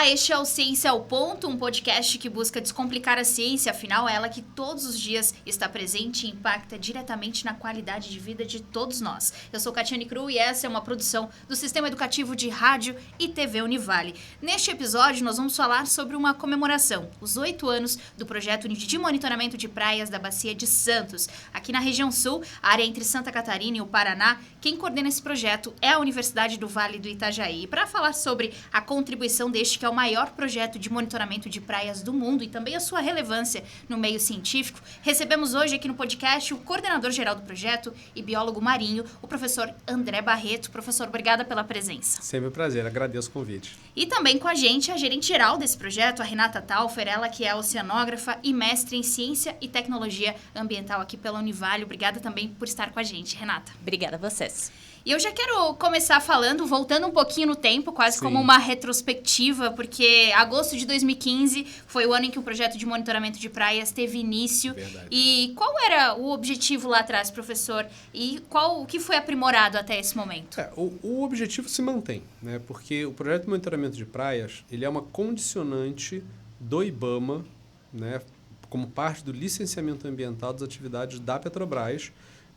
Olá, este é o Ciência ao Ponto, um podcast que busca descomplicar a ciência, afinal é ela que todos os dias está presente e impacta diretamente na qualidade de vida de todos nós. Eu sou Catiane Cru e essa é uma produção do Sistema Educativo de Rádio e TV Univale. Neste episódio nós vamos falar sobre uma comemoração, os 8 anos do projeto de monitoramento de praias da Bacia de Santos. Aqui na região sul, a área entre Santa Catarina e o Paraná, quem coordena esse projeto é a Universidade do Vale do Itajaí. E para falar sobre a contribuição deste que é o maior projeto de monitoramento de praias do mundo e também a sua relevância no meio científico, recebemos hoje aqui no podcast o coordenador-geral do projeto e biólogo marinho, o professor André Barreto. Professor, obrigada pela presença. Sempre um prazer, agradeço o convite. E também com a gente a gerente-geral desse projeto, a Renata Taufer, ela que é oceanógrafa e mestre em Ciência e Tecnologia Ambiental aqui pela Univale. Obrigada também por estar com a gente, Renata. Obrigada a vocês. E eu já quero começar voltando um pouquinho no tempo, quase Sim. como uma retrospectiva, porque agosto de 2015 foi o ano em que o projeto de monitoramento de praias teve início. Verdade. E qual era o objetivo lá atrás, professor? E o que foi aprimorado até esse momento? O objetivo se mantém, né? Porque o projeto de monitoramento de praias ele é uma condicionante do IBAMA, né? Como parte do licenciamento ambiental das atividades da Petrobras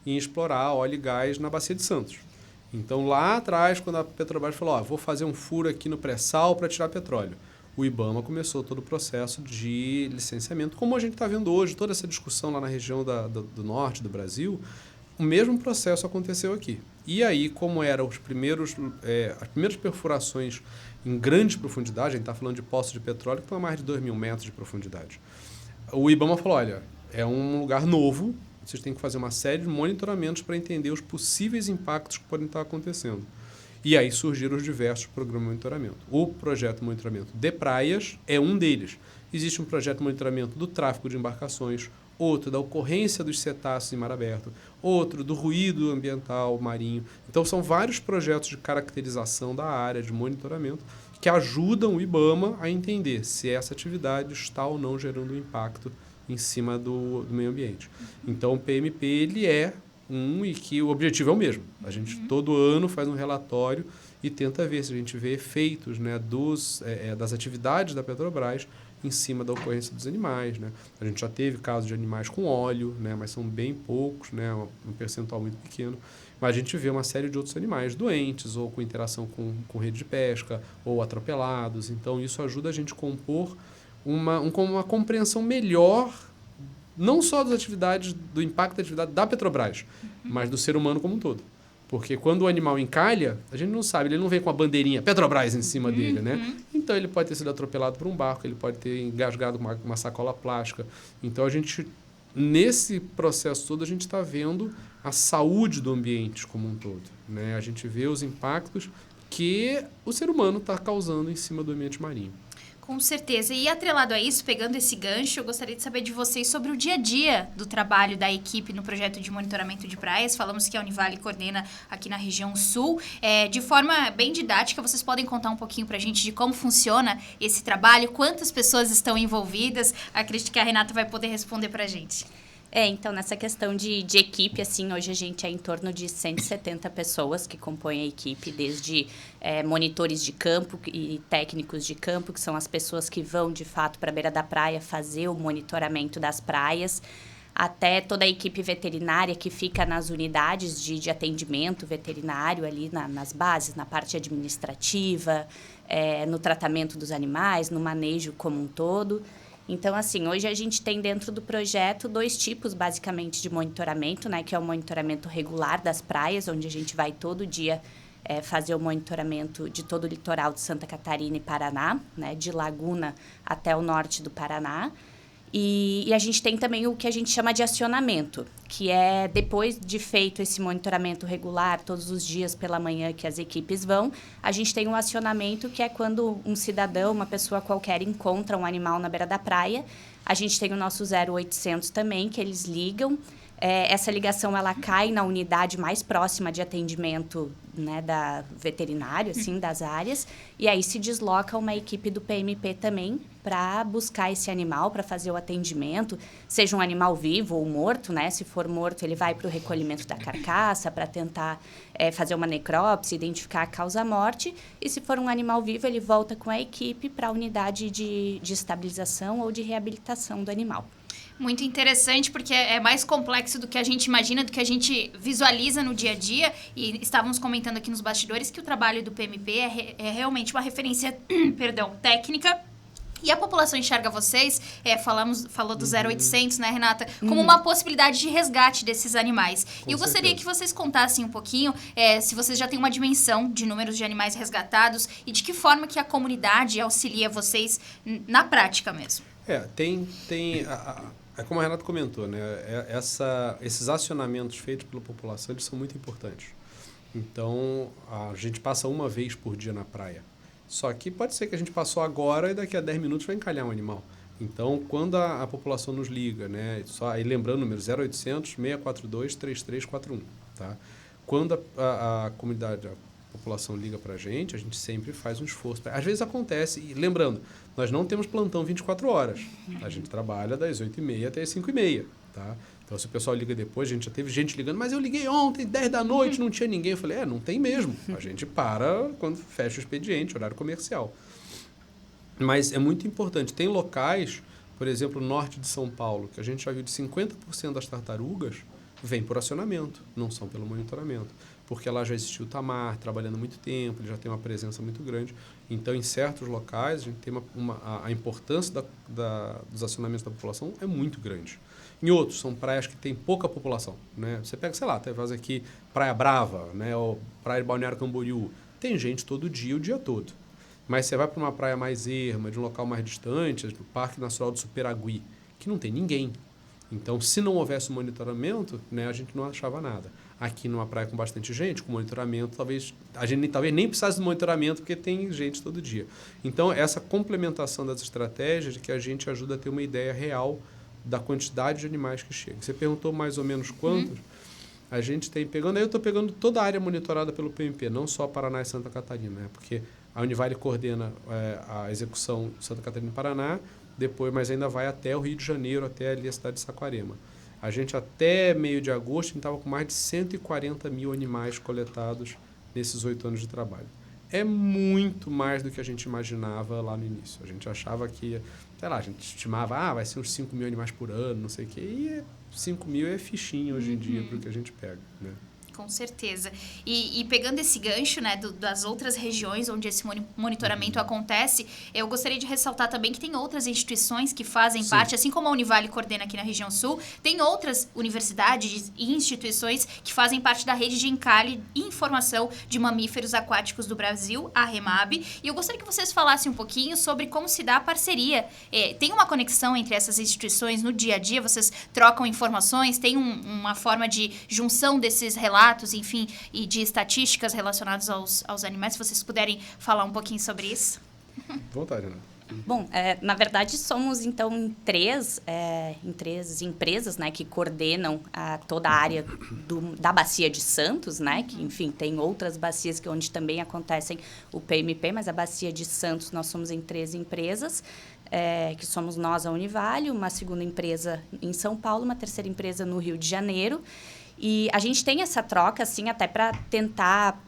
em explorar óleo e gás na Bacia de Santos. Então, lá atrás, quando a Petrobras falou, vou fazer um furo aqui no pré-sal para tirar petróleo, o IBAMA começou todo o processo de licenciamento, como a gente está vendo hoje, toda essa discussão lá na região do norte do Brasil, o mesmo processo aconteceu aqui. E aí, como eram as primeiras perfurações em grande profundidade, a gente está falando de poços de petróleo que estão a mais de 2.000 metros de profundidade, o IBAMA falou, olha, é um lugar novo, vocês têm que fazer uma série de monitoramentos para entender os possíveis impactos que podem estar acontecendo. E aí surgiram os diversos programas de monitoramento. O projeto de monitoramento de praias é um deles. Existe um projeto de monitoramento do tráfego de embarcações, outro da ocorrência dos cetáceos em mar aberto, outro do ruído ambiental marinho. Então, são vários projetos de caracterização da área de monitoramento que ajudam o IBAMA a entender se essa atividade está ou não gerando um impacto em cima do meio ambiente. Então, o PMP ele é e que o objetivo é o mesmo. A gente todo ano faz um relatório e tenta ver se a gente vê efeitos, né, das atividades da Petrobras em cima da ocorrência dos animais, né? A gente já teve casos de animais com óleo, né, mas são bem poucos, né, um percentual muito pequeno. Mas a gente vê uma série de outros animais doentes ou com interação com rede de pesca ou atropelados. Então, isso ajuda a gente a compor uma compreensão melhor, não só das atividades, do impacto da atividade da Petrobras, mas do ser humano como um todo. Porque quando o animal encalha, a gente não sabe, ele não vem com a bandeirinha Petrobras em cima dele, né? Então, ele pode ter sido atropelado por um barco, ele pode ter engasgado uma sacola plástica. Então, nesse processo todo, a gente está vendo a saúde do ambiente como um todo, né? A gente vê os impactos que o ser humano está causando em cima do ambiente marinho. Com certeza. E atrelado a isso, pegando esse gancho, eu gostaria de saber de vocês sobre o dia a dia do trabalho da equipe no projeto de monitoramento de praias. Falamos que a Univale coordena aqui na região sul. De forma bem didática, vocês podem contar um pouquinho pra gente de como funciona esse trabalho, quantas pessoas estão envolvidas? Acredito que a Renata vai poder responder pra gente. Então, nessa questão de equipe, assim, hoje a gente é em torno de 170 pessoas que compõem a equipe, desde monitores de campo e técnicos de campo, que são as pessoas que vão, de fato, para a beira da praia fazer o monitoramento das praias, até toda a equipe veterinária que fica nas unidades de atendimento veterinário ali nas bases, na parte administrativa, no tratamento dos animais, no manejo como um todo. Então, assim, hoje a gente tem dentro do projeto 2 tipos, basicamente, de monitoramento, né? Que é o monitoramento regular das praias, onde a gente vai todo dia fazer o monitoramento de todo o litoral de Santa Catarina e Paraná, né? De Laguna até o norte do Paraná. E a gente tem também o que a gente chama de acionamento, que é depois de feito esse monitoramento regular, todos os dias pela manhã que as equipes vão, a gente tem um acionamento que é quando um cidadão, uma pessoa qualquer, encontra um animal na beira da praia. A gente tem o nosso 0800 também, que eles ligam. Essa ligação, ela cai na unidade mais próxima de atendimento, né, da veterinário, assim, das áreas. E aí se desloca uma equipe do PMP também, para buscar esse animal, para fazer o atendimento, seja um animal vivo ou morto, né? Se for morto, ele vai para o recolhimento da carcaça, para tentar fazer uma necrópsia, identificar a causa-morte. E se for um animal vivo, ele volta com a equipe para a unidade de estabilização ou de reabilitação do animal. Muito interessante, porque é mais complexo do que a gente imagina, do que a gente visualiza no dia a dia. E estávamos comentando aqui nos bastidores que o trabalho do PMP é realmente uma referência técnica. E a população enxerga vocês, falou do 0800, né, Renata? Como uma possibilidade de resgate desses animais. E eu gostaria que vocês contassem um pouquinho, se vocês já têm uma dimensão de números de animais resgatados e de que forma que a comunidade auxilia vocês na prática mesmo. É como a Renata comentou, né? Esses acionamentos feitos pela população, eles são muito importantes. Então, a gente passa uma vez por dia na praia. Só que pode ser que a gente passou agora e daqui a 10 minutos vai encalhar um animal. Então, quando a população nos liga, né? Aí lembrando o número 0800 642 3341, tá? Quando a comunidade, a população liga para a gente sempre faz um esforço. Às vezes acontece, e lembrando, nós não temos plantão 24 horas. A gente trabalha das 8h30 até as 5h30, tá? Então, se o pessoal liga depois, a gente já teve gente ligando, mas eu liguei ontem, 10 da noite, não tinha ninguém. Eu falei, não tem mesmo. A gente para quando fecha o expediente, horário comercial. Mas é muito importante. Tem locais, por exemplo, no norte de São Paulo, que a gente já viu de 50% das tartarugas vem por acionamento, não são pelo monitoramento. Porque lá já existiu o Tamar, trabalhando há muito tempo, ele já tem uma presença muito grande. Então, em certos locais, a gente tem a importância dos acionamentos da população é muito grande. Em outros, são praias que tem pouca população, né? Você pega, sei lá, faz aqui Praia Brava, né? Ou Praia de Balneário Camboriú. Tem gente todo dia, o dia todo. Mas você vai para uma praia mais erma, de um local mais distante, do Parque Nacional do Superagui, que não tem ninguém. Então, se não houvesse um monitoramento, né, a gente não achava nada. Aqui numa praia com bastante gente, com monitoramento, a gente talvez nem precisasse de monitoramento, porque tem gente todo dia. Então, essa complementação das estratégias que a gente ajuda a ter uma ideia real da quantidade de animais que chegam. Você perguntou mais ou menos quantos. A gente tem pegando... Aí eu estou pegando toda a área monitorada pelo PMP, não só Paraná e Santa Catarina, né? Porque a Univale coordena a execução Santa Catarina e Paraná, depois, mas ainda vai até o Rio de Janeiro, até ali a cidade de Saquarema. A gente, até meio de agosto, estava com mais de 140 mil animais coletados nesses 8 anos de trabalho. É muito mais do que a gente imaginava lá no início. A gente achava que, sei lá, a gente estimava, vai ser uns 5 mil animais por ano, não sei o quê. E 5 mil é fichinha hoje em dia para o que a gente pega, né? Com certeza. E pegando esse gancho, né, das outras regiões onde esse monitoramento acontece, eu gostaria de ressaltar também que tem outras instituições que fazem parte, assim como a Univale coordena aqui na região sul, tem outras universidades e instituições que fazem parte da rede de encalhe e informação de mamíferos aquáticos do Brasil, a REMAB. E eu gostaria que vocês falassem um pouquinho sobre como se dá a parceria. Tem uma conexão entre essas instituições no dia a dia? Vocês trocam informações? Tem uma forma de junção desses relatos, enfim, e de estatísticas relacionadas aos animais, se vocês puderem falar um pouquinho sobre isso. Vontade, né? Bom, na verdade, somos, então, em três empresas, né, que coordenam toda a área da Bacia de Santos, né, que, enfim, tem outras bacias onde também acontecem o PMP, mas a Bacia de Santos, nós somos em 3 empresas, que somos nós, a Univale, uma segunda empresa em São Paulo, uma terceira empresa no Rio de Janeiro. E a gente tem essa troca, assim, até para tentar,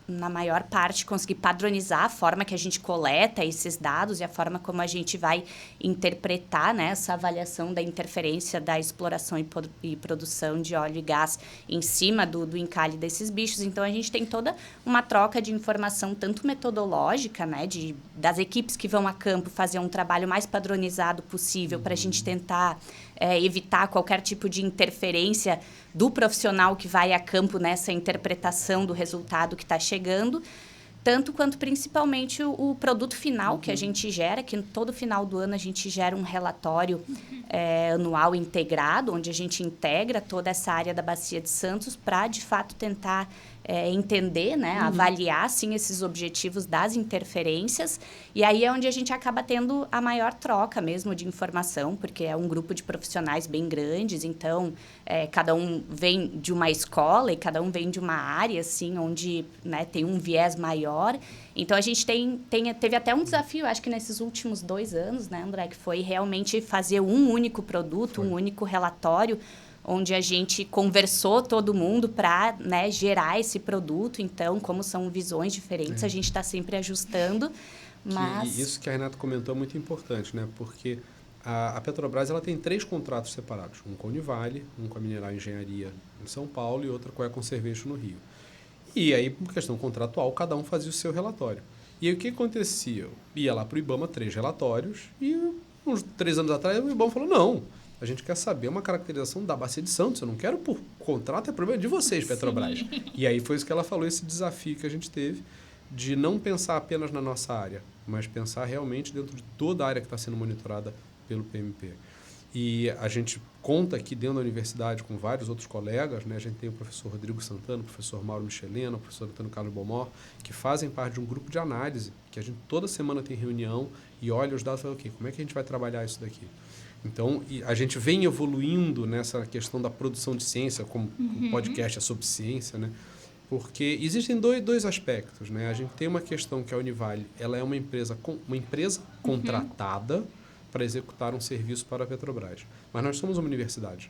na maior parte, conseguir padronizar a forma que a gente coleta esses dados e a forma como a gente vai interpretar, né, essa avaliação da interferência da exploração e produção de óleo e gás em cima do encalhe desses bichos. Então, a gente tem toda uma troca de informação, tanto metodológica, né, das equipes que vão a campo fazer um trabalho mais padronizado possível para a gente tentar evitar qualquer tipo de interferência do profissional que vai a campo nessa interpretação do resultado que está chegando, tanto quanto principalmente o produto final que a gente gera, que todo final do ano a gente gera um relatório anual integrado, onde a gente integra toda essa área da Bacia de Santos para, de fato, tentar entender, né, avaliar, sim, esses objetivos das interferências. E aí é onde a gente acaba tendo a maior troca mesmo de informação, porque é um grupo de profissionais bem grandes, então cada um vem de uma escola e cada um vem de uma área, assim, onde, né, tem um viés maior. Então, a gente teve até um desafio, acho que nesses últimos 2 anos, né, André, que foi realmente fazer um único produto, um único relatório, onde a gente conversou todo mundo para, né, gerar esse produto. Então, como são visões diferentes, a gente está sempre ajustando. Mas... E isso que a Renata comentou é muito importante, né? Porque a Petrobras ela tem 3 contratos separados. Um com a Univale, um com a Mineral Engenharia em São Paulo e outro com a Ecoservation no Rio. E aí, por questão contratual, cada um fazia o seu relatório. E aí, o que acontecia? Ia lá para o IBAMA 3 relatórios e uns 3 anos atrás o IBAMA falou, não, a gente quer saber uma caracterização da Bacia de Santos, eu não quero por contrato, é problema de vocês, Petrobras. Sim. E aí foi isso que ela falou, esse desafio que a gente teve de não pensar apenas na nossa área, mas pensar realmente dentro de toda a área que está sendo monitorada pelo PMP. E a gente conta aqui dentro da universidade com vários outros colegas, né? A gente tem o professor Rodrigo Santana, o professor Mauro Michelena, o professor Antônio Carlos Beaumont, que fazem parte de um grupo de análise, que a gente toda semana tem reunião e olha os dados e fala, ok, como é que a gente vai trabalhar isso daqui? Então, a gente vem evoluindo nessa questão da produção de ciência, como o podcast é sobre ciência, né? Porque existem dois aspectos, né? A gente tem uma questão que a Univale, ela é uma empresa contratada para executar um serviço para a Petrobras. Mas nós somos uma universidade.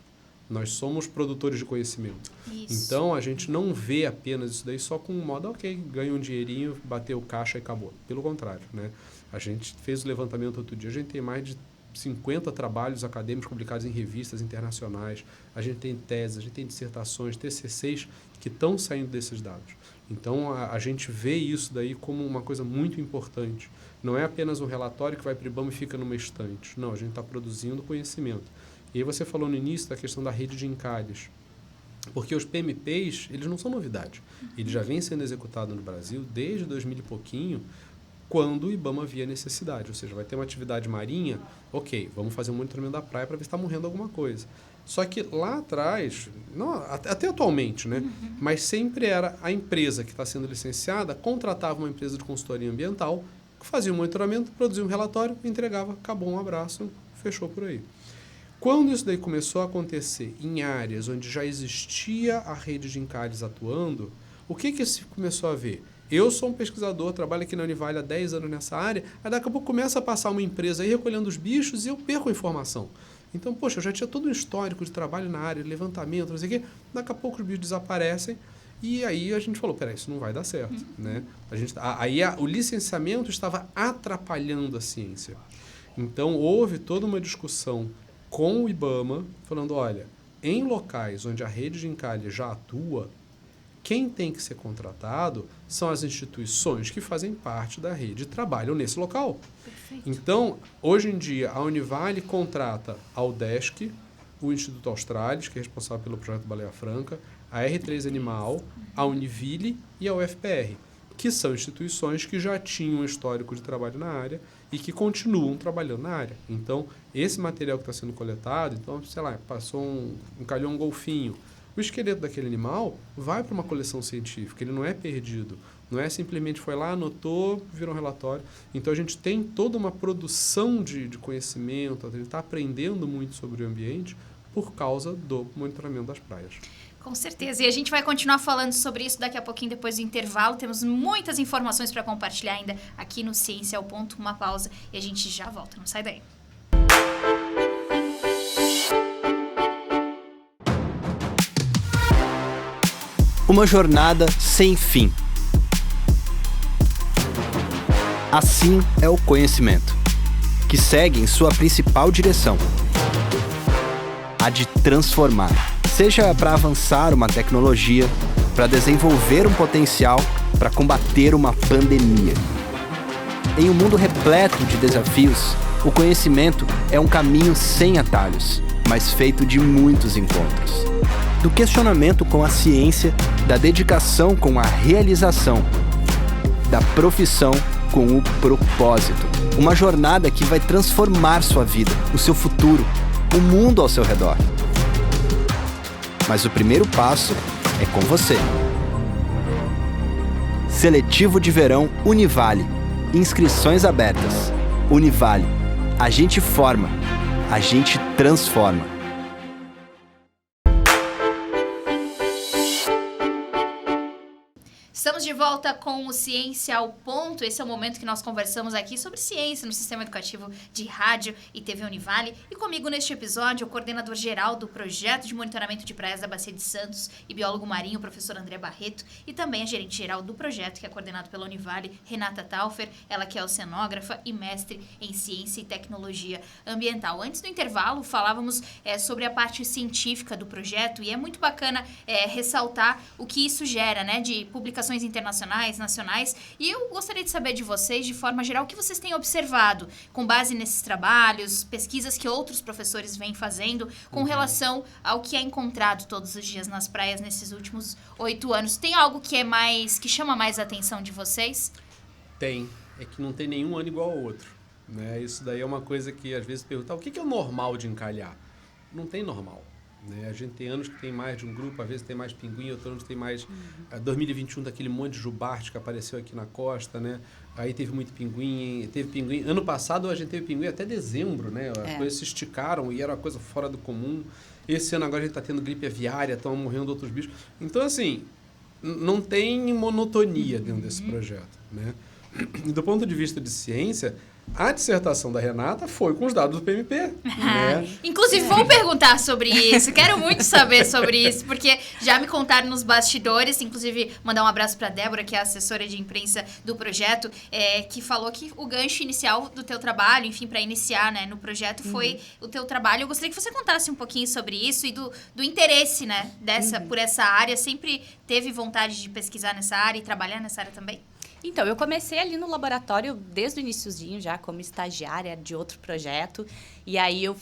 Nós somos produtores de conhecimento. Isso. Então, a gente não vê apenas isso daí só com um modo, ok, ganha um dinheirinho, bateu o caixa e acabou. Pelo contrário, né? A gente fez o levantamento outro dia, a gente tem mais de 50 trabalhos acadêmicos publicados em revistas internacionais, a gente tem teses, a gente tem dissertações, TCCs que estão saindo desses dados. Então, a gente vê isso daí como uma coisa muito importante. Não é apenas um relatório que vai para o IBAMA e fica numa estante. Não, a gente está produzindo conhecimento. E aí você falou no início da questão da rede de encalhes. Porque os PMPs, eles não são novidade. Eles já vêm sendo executados no Brasil desde 2000 e pouquinho, quando o IBAMA via necessidade. Ou seja, vai ter uma atividade marinha, ok, vamos fazer um monitoramento da praia para ver se está morrendo alguma coisa. Só que lá atrás, não, até atualmente, né? Mas sempre era a empresa que está sendo licenciada, contratava uma empresa de consultoria ambiental, fazia um monitoramento, produzia um relatório, entregava, acabou, um abraço, fechou por aí. Quando isso daí começou a acontecer em áreas onde já existia a rede de encalhes atuando, o que se começou a ver? Eu sou um pesquisador, trabalho aqui na Univale há 10 anos nessa área, aí daqui a pouco começa a passar uma empresa aí recolhendo os bichos e eu perco a informação. Então, poxa, eu já tinha todo um histórico de trabalho na área, levantamento, não sei o quê, daqui a pouco os bichos desaparecem e aí a gente falou, peraí, isso não vai dar certo. Né? O licenciamento estava atrapalhando a ciência. Então, houve toda uma discussão com o IBAMA, falando, olha, em locais onde a rede de encalhe já atua, quem tem que ser contratado são as instituições que fazem parte da rede e trabalham nesse local. Perfeito. Então, hoje em dia, a Univale contrata a UDESC, o Instituto Australis, que é responsável pelo projeto Baleia Franca, a R3 Animal, a Univille e a UFPR, que são instituições que já tinham um histórico de trabalho na área e que continuam trabalhando na área. Então, esse material que está sendo coletado, então, sei lá, passou encalhou um golfinho, o esqueleto daquele animal vai para uma coleção científica, ele não é perdido. Não é simplesmente foi lá, anotou, virou um relatório. Então, a gente tem toda uma produção de conhecimento, a gente está aprendendo muito sobre o ambiente por causa do monitoramento das praias. Com certeza. E a gente vai continuar falando sobre isso daqui a pouquinho, depois do intervalo. Temos muitas informações para compartilhar ainda aqui no Ciência ao Ponto. Uma pausa e a gente já volta. Não sai daí. Uma jornada sem fim. Assim é o conhecimento, que segue em sua principal direção, a de transformar. Seja para avançar uma tecnologia, para desenvolver um potencial, para combater uma pandemia. Em um mundo repleto de desafios, o conhecimento é um caminho sem atalhos, mas feito de muitos encontros. Do questionamento com a ciência, da dedicação com a realização, da profissão com o propósito. Uma jornada que vai transformar sua vida, o seu futuro, o mundo ao seu redor. Mas o primeiro passo é com você. Seletivo de Verão Univale. Inscrições abertas. Univale. A gente forma. A gente transforma. Estamos de volta com o Ciência ao Ponto. Esse é o momento que nós conversamos aqui sobre ciência no Sistema Educativo de Rádio e TV Univale. E comigo neste episódio, o coordenador geral do Projeto de Monitoramento de Praias da Bacia de Santos e biólogo marinho, o professor André Barreto, e também a gerente geral do projeto, que é coordenado pela Univale, Renata Taufer, ela que é oceanógrafa e mestre em Ciência e Tecnologia Ambiental. Antes do intervalo, falávamos sobre a parte científica do projeto e é muito bacana ressaltar o que isso gera, né, de publicações internacionais, nacionais, e eu gostaria de saber de vocês, de forma geral, o que vocês têm observado com base nesses trabalhos, pesquisas que outros professores vêm fazendo com relação ao que é encontrado todos os dias nas praias nesses últimos 8 anos. Tem algo que chama mais a atenção de vocês? Tem. É que não tem nenhum ano igual ao outro, né? Isso daí é uma coisa que às vezes pergunta, o que é o normal de encalhar? Não tem normal. Né? A gente tem anos que tem mais de um grupo, às vezes tem mais pinguim, outros anos tem mais... 2021, daquele monte de jubarte que apareceu aqui na costa, né? Aí teve muito pinguim, Ano passado a gente teve pinguim até dezembro, né? As coisas se esticaram e era uma coisa fora do comum. Esse ano agora a gente está tendo gripe aviária, estão morrendo outros bichos. Então, assim, não tem monotonia dentro desse projeto, né? E do ponto de vista de ciência... A dissertação da Renata foi com os dados do PMP. Né? Inclusive, vou perguntar sobre isso. Quero muito saber sobre isso, porque já me contaram nos bastidores, inclusive mandar um abraço para a Débora, que é a assessora de imprensa do projeto, que falou que o gancho inicial do teu trabalho, enfim, para iniciar, né, no projeto, foi o teu trabalho. Eu gostaria que você contasse um pouquinho sobre isso e do interesse, né, por essa área. Sempre teve vontade de pesquisar nessa área e trabalhar nessa área também? Então, eu comecei ali no laboratório desde o iniciozinho, já como estagiária de outro projeto. E aí eu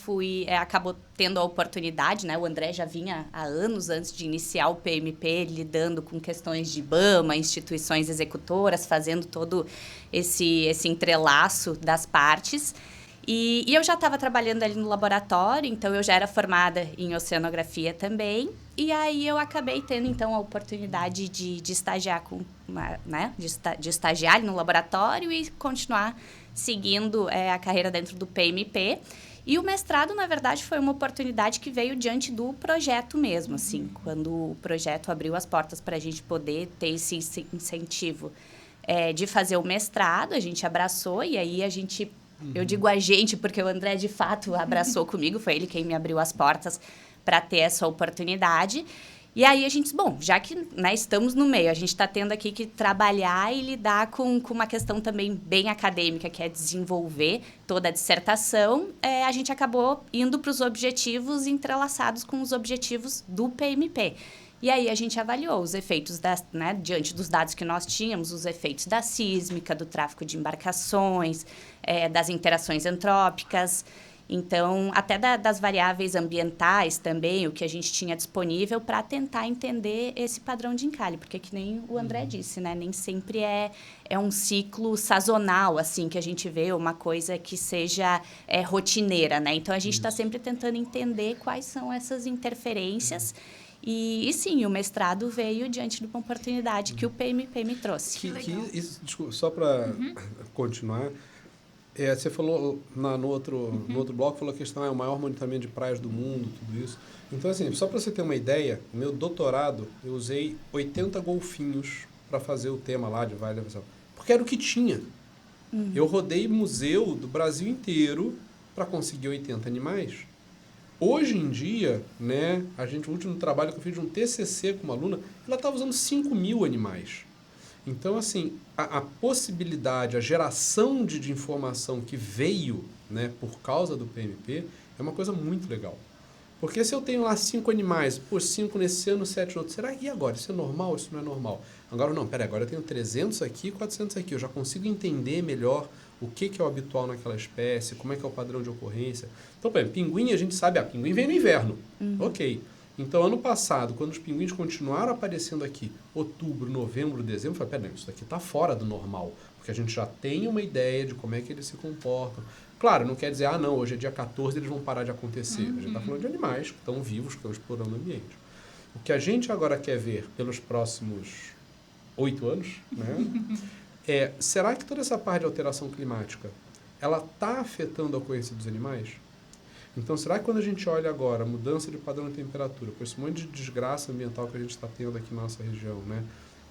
acabou tendo a oportunidade, né? O André já vinha há anos antes de iniciar o PMP, lidando com questões de IBAMA, instituições executoras, fazendo todo esse entrelaço das partes. E eu já estava trabalhando ali no laboratório, então eu já era formada em oceanografia também. E aí eu acabei tendo, então, a oportunidade de estagiar de estagiar no laboratório e continuar seguindo a carreira dentro do PMP. E o mestrado, na verdade, foi uma oportunidade que veio diante do projeto mesmo, assim. Quando o projeto abriu as portas para a gente poder ter esse incentivo de fazer o mestrado, a gente abraçou e aí a gente... Eu digo a gente porque o André, de fato, abraçou comigo. Foi ele quem me abriu as portas para ter essa oportunidade. E aí a gente disse, bom, já que, né, estamos no meio, a gente está tendo aqui que trabalhar e lidar com uma questão também bem acadêmica, que é desenvolver toda a dissertação, a gente acabou indo para os objetivos entrelaçados com os objetivos do PMP. E aí a gente avaliou os efeitos, diante dos dados que nós tínhamos, os efeitos da sísmica, do tráfego de embarcações, das interações antrópicas. Então, até das variáveis ambientais também, o que a gente tinha disponível para tentar entender esse padrão de encalhe. Porque, que nem o André disse, né? Nem sempre é um ciclo sazonal, assim, que a gente vê, uma coisa que seja rotineira, né? Então, a gente está sempre tentando entender quais são essas interferências. E sim, o mestrado veio diante de uma oportunidade que o PMP me trouxe. Desculpa, só para continuar, você falou no outro bloco, falou a questão o maior monitoramento de praias do mundo, tudo isso. Então, assim, só para você ter uma ideia, no meu doutorado, eu usei 80 golfinhos para fazer o tema lá de Vale da Visão, porque era o que tinha. Eu rodei museu do Brasil inteiro para conseguir 80 animais. Hoje em dia, né, o último trabalho que eu fiz de um TCC com uma aluna, ela estava usando 5.000 animais. Então, assim, a possibilidade, a geração de informação que veio, né, por causa do PMP é uma coisa muito legal. Porque se eu tenho lá 5 animais, 5 nesse ano, 7 no outro, será que agora? Isso é normal ou isso não é normal? Agora não, agora eu tenho 300 aqui e 400 aqui, eu já consigo entender melhor o que é o habitual naquela espécie, como é que é o padrão de ocorrência. Então, por exemplo, pinguim, a gente sabe, pinguim vem no inverno. Ok. Então, ano passado, quando os pinguins continuaram aparecendo aqui, outubro, novembro, dezembro, eu falei, isso daqui está fora do normal, porque a gente já tem uma ideia de como é que eles se comportam. Claro, não quer dizer, não, hoje é dia 14, eles vão parar de acontecer. A gente está falando de animais que estão vivos, que estão explorando o ambiente. O que a gente agora quer ver pelos próximos 8 anos, né, será que toda essa parte de alteração climática, ela está afetando a ocorrência dos animais? Então, será que quando a gente olha agora a mudança de padrão de temperatura, com esse monte de desgraça ambiental que a gente está tendo aqui na nossa região, né,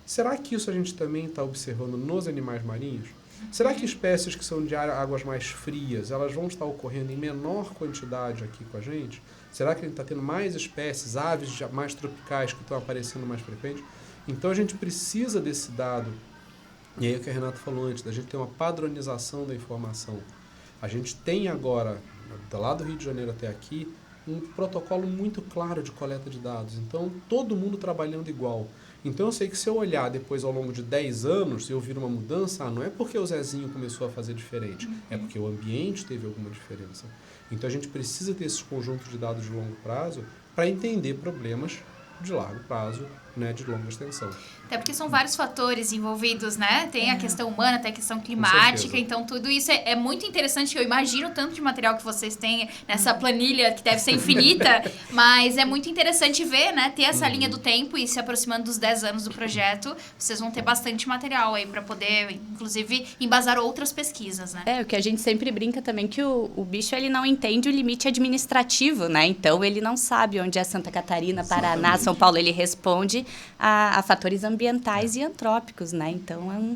Será que isso a gente também está observando nos animais marinhos? Será que espécies que são de águas mais frias, elas vão estar ocorrendo em menor quantidade aqui com a gente? Será que a gente está tendo mais espécies, aves mais tropicais que estão aparecendo mais frequentes? Então a gente precisa desse dado, e aí o que a Renata falou antes, da gente ter uma padronização da informação. A gente tem agora, lá do Rio de Janeiro até aqui, um protocolo muito claro de coleta de dados. Então, todo mundo trabalhando igual. Então, eu sei que se eu olhar depois ao longo de 10 anos, se eu vir uma mudança, não é porque o Zezinho começou a fazer diferente, é porque o ambiente teve alguma diferença. Então, a gente precisa ter esses conjuntos de dados de longo prazo para entender problemas de largo prazo, né, de longa extensão. Até porque são vários fatores envolvidos, né? Tem a questão humana, tem a questão climática, então tudo isso é muito interessante. Eu imagino tanto de material que vocês têm nessa planilha, que deve ser infinita, mas é muito interessante ver, né? Ter essa linha do tempo e se aproximando dos 10 anos do projeto, vocês vão ter bastante material aí para poder, inclusive, embasar outras pesquisas, né? O que a gente sempre brinca também, que o bicho, ele não entende o limite administrativo, né? Então, ele não sabe onde é Santa Catarina, Paraná, São Paulo. Ele responde a fatores ambientais e antrópicos, né? Então,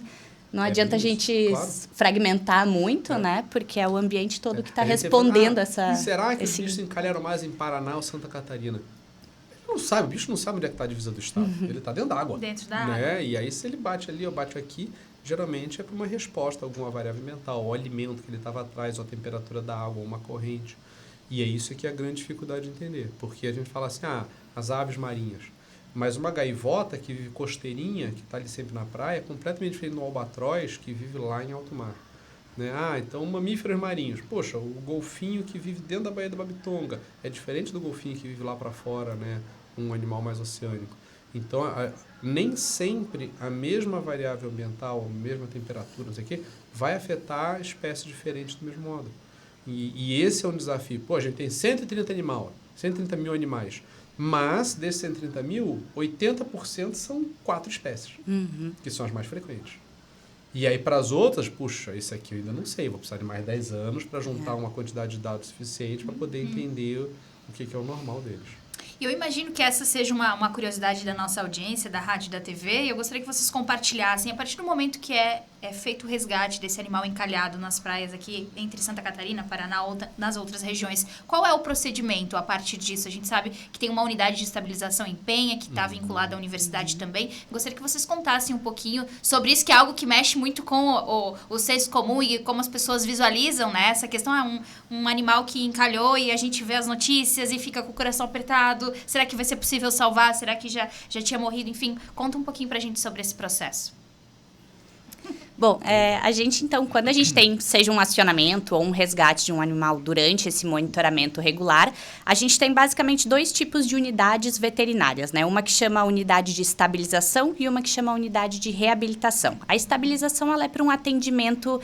não adianta a gente fragmentar muito, né? Porque é o ambiente todo que está respondendo essa... Será que os bichos encalharam mais em Paraná ou Santa Catarina? Ele não sabe, o bicho não sabe onde é que está a divisa do estado. Ele está dentro da água. Dentro da água. E aí, se ele bate ali ou bate aqui, geralmente é para uma resposta a alguma variável ambiental, o alimento que ele estava atrás, ou a temperatura da água, ou uma corrente. E é isso que é a grande dificuldade de entender. Porque a gente fala assim, as aves marinhas. Mas uma gaivota que vive costeirinha, que está ali sempre na praia, é completamente diferente do albatroz que vive lá em alto mar. Né? Então mamíferos marinhos. Poxa, o golfinho que vive dentro da Baía da Babitonga é diferente do golfinho que vive lá para fora, né? Um animal mais oceânico. Então, nem sempre a mesma variável ambiental, a mesma temperatura, não sei o quê, vai afetar espécies diferentes do mesmo modo. E esse é um desafio. Pô, a gente tem 130 mil animais. Mas, desses 130 mil, 80% são 4 espécies, que são as mais frequentes. E aí, para as outras, puxa, esse aqui eu ainda não sei, vou precisar de mais 10 anos para juntar uma quantidade de dados suficiente para poder entender o que é o normal deles. E eu imagino que essa seja uma curiosidade da nossa audiência, da rádio e da TV, e eu gostaria que vocês compartilhassem, a partir do momento que é feito o resgate desse animal encalhado nas praias aqui, entre Santa Catarina, Paraná ou nas outras regiões, qual é o procedimento a partir disso? A gente sabe que tem uma unidade de estabilização em Penha, que está vinculada à universidade também. Gostaria que vocês contassem um pouquinho sobre isso, que é algo que mexe muito com o senso comum e como as pessoas visualizam, né? Essa questão é um animal que encalhou e a gente vê as notícias e fica com o coração apertado. Será que vai ser possível salvar? Será que já tinha morrido? Enfim, conta um pouquinho pra gente sobre esse processo. Bom, a gente, então, quando a gente tem, seja um acionamento ou um resgate de um animal durante esse monitoramento regular, a gente tem basicamente 2 tipos de unidades veterinárias, né? Uma que chama a unidade de estabilização e uma que chama a unidade de reabilitação. A estabilização, ela é para um atendimento...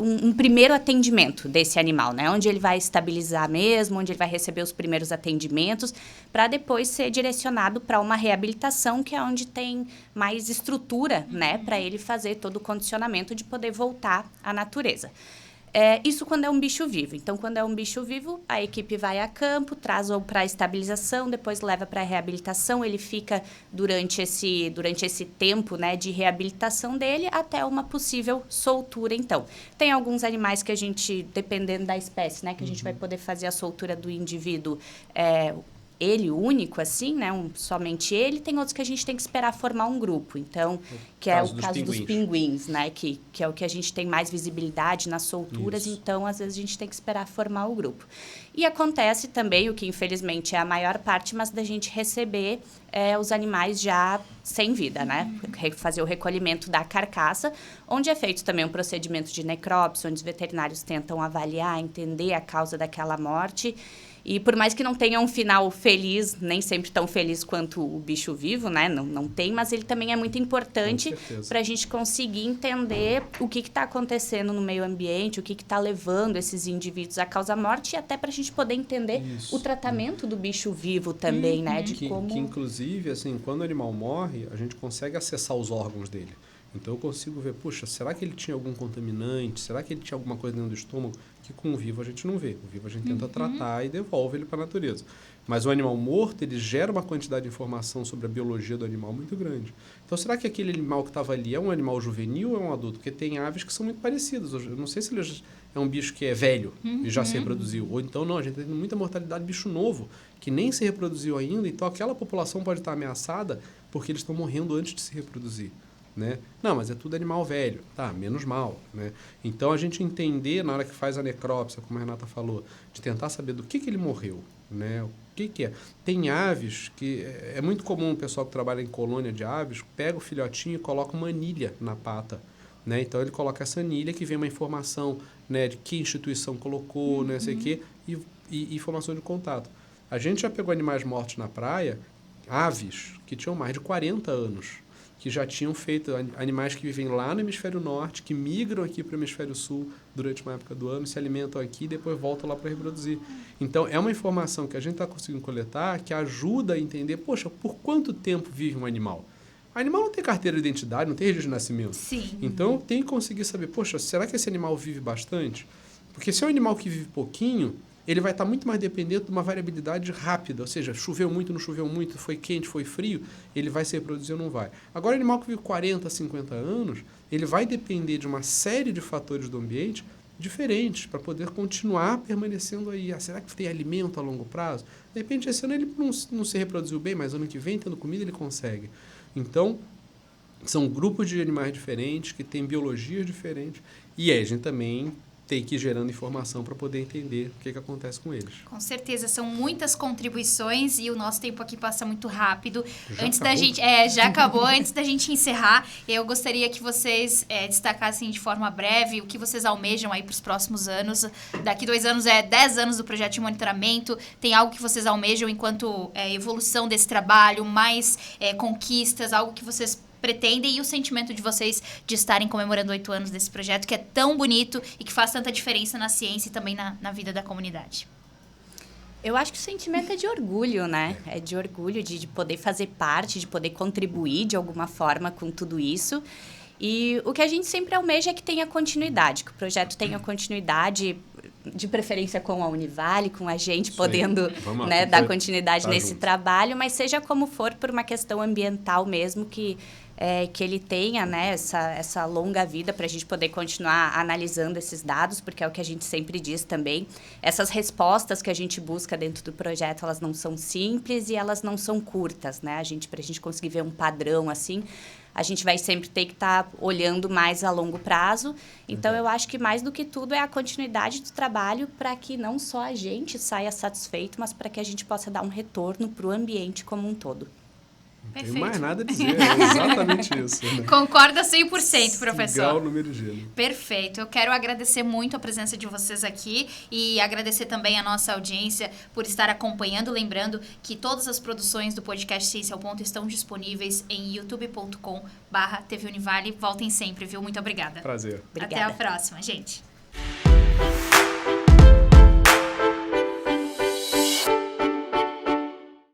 Um primeiro atendimento desse animal, né? Onde ele vai estabilizar mesmo, onde ele vai receber os primeiros atendimentos, para depois ser direcionado para uma reabilitação, que é onde tem mais estrutura, né? Para ele fazer todo o condicionamento de poder voltar à natureza. Isso quando é um bicho vivo. Então, quando é um bicho vivo, a equipe vai a campo, traz ou para a estabilização, depois leva para a reabilitação. Ele fica durante esse tempo, né, de reabilitação dele até uma possível soltura, então. Tem alguns animais que a gente, dependendo da espécie, né, que a gente vai poder fazer a soltura do indivíduo ele único, assim, né? Somente ele. Tem outros que a gente tem que esperar formar um grupo. Então, que é o caso dos pinguins, né? Que é o que a gente tem mais visibilidade nas solturas. Isso. Então, às vezes, a gente tem que esperar formar o grupo. E acontece também, o que infelizmente é a maior parte, mas da gente receber os animais já sem vida, né? Fazer o recolhimento da carcaça, onde é feito também um procedimento de necrópsia, onde os veterinários tentam avaliar, entender a causa daquela morte. E por mais que não tenha um final feliz, nem sempre tão feliz quanto o bicho vivo, né? Não tem, mas ele também é muito importante para a gente conseguir entender o que está acontecendo no meio ambiente, o que está levando esses indivíduos à causa morte, e até para a gente poder entender o tratamento do bicho vivo também, né? De como... que, inclusive, assim, quando o animal morre, a gente consegue acessar os órgãos dele. Então, eu consigo ver, puxa, será que ele tinha algum contaminante? Será que ele tinha alguma coisa dentro do estômago que com o vivo a gente não vê? O vivo a gente tenta tratar e devolve ele para a natureza. Mas o animal morto, ele gera uma quantidade de informação sobre a biologia do animal muito grande. Então, será que aquele animal que estava ali é um animal juvenil ou é um adulto? Porque tem aves que são muito parecidas. Eu não sei se ele é um bicho que é velho e já se reproduziu. Ou então, não, a gente tem muita mortalidade de bicho novo, que nem se reproduziu ainda. Então, aquela população pode estar ameaçada porque eles estão morrendo antes de se reproduzir. Né? Não, mas é tudo animal velho. Tá, menos mal. Né? Então, a gente entender, na hora que faz a necrópsia, como a Renata falou, de tentar saber do que ele morreu. Né? O que é? Tem aves que... É muito comum o pessoal que trabalha em colônia de aves, pega o filhotinho e coloca uma anilha na pata. Né? Então, ele coloca essa anilha que vem uma informação, né, de que instituição colocou, né, sei o quê, e informação de contato. A gente já pegou animais mortos na praia, aves que tinham mais de 40 anos, que já tinham feito animais que vivem lá no hemisfério norte, que migram aqui para o hemisfério sul durante uma época do ano, se alimentam aqui e depois voltam lá para reproduzir. Então, é uma informação que a gente está conseguindo coletar que ajuda a entender, poxa, por quanto tempo vive um animal? O animal não tem carteira de identidade, não tem registro de nascimento. Sim. Então, tem que conseguir saber, poxa, será que esse animal vive bastante? Porque se é um animal que vive pouquinho, ele vai estar muito mais dependente de uma variabilidade rápida, ou seja, choveu muito, não choveu muito, foi quente, foi frio, ele vai se reproduzir ou não vai. Agora, o animal que vive 40, 50 anos, ele vai depender de uma série de fatores do ambiente diferentes para poder continuar permanecendo aí. Ah, será que tem alimento a longo prazo? De repente, esse ano ele não se reproduziu bem, mas ano que vem, tendo comida, ele consegue. Então, são grupos de animais diferentes, que têm biologias diferentes, e aí a gente também tem que ir gerando informação para poder entender o que acontece com eles. Com certeza, são muitas contribuições e o nosso tempo aqui passa muito rápido. Já acabou. Antes da gente encerrar, eu gostaria que vocês destacassem de forma breve o que vocês almejam aí para os próximos anos. Daqui 2 anos 10 anos do projeto de monitoramento. Tem algo que vocês almejam enquanto evolução desse trabalho, mais conquistas, algo que vocês pretendem e o sentimento de vocês de estarem comemorando 8 anos desse projeto que é tão bonito e que faz tanta diferença na ciência e também na vida da comunidade. Eu acho que o sentimento é de orgulho, né? É de orgulho de poder fazer parte, de poder contribuir de alguma forma com tudo isso. E o que a gente sempre almeja é que tenha continuidade, que o projeto tenha continuidade, de preferência com a Univale, com a gente podendo dar continuidade nesse trabalho, mas seja como for, por uma questão ambiental mesmo, que ele tenha, né, essa longa vida para a gente poder continuar analisando esses dados, porque é o que a gente sempre diz também. Essas respostas que a gente busca dentro do projeto, elas não são simples e elas não são curtas, né? Para a gente conseguir ver um padrão assim, a gente vai sempre ter que estar olhando mais a longo prazo. Então, eu acho que mais do que tudo é a continuidade do trabalho para que não só a gente saia satisfeito, mas para que a gente possa dar um retorno para o ambiente como um todo. Não tenho mais nada a dizer, é exatamente isso. Né? Concorda 100%, professor. Cigar o número de gelo. Perfeito. Eu quero agradecer muito a presença de vocês aqui e agradecer também a nossa audiência por estar acompanhando. Lembrando que todas as produções do podcast Ciência ao Ponto estão disponíveis em youtube.com/TV Univale. Voltem sempre, viu? Muito obrigada. Prazer. Obrigada. Até a próxima, gente.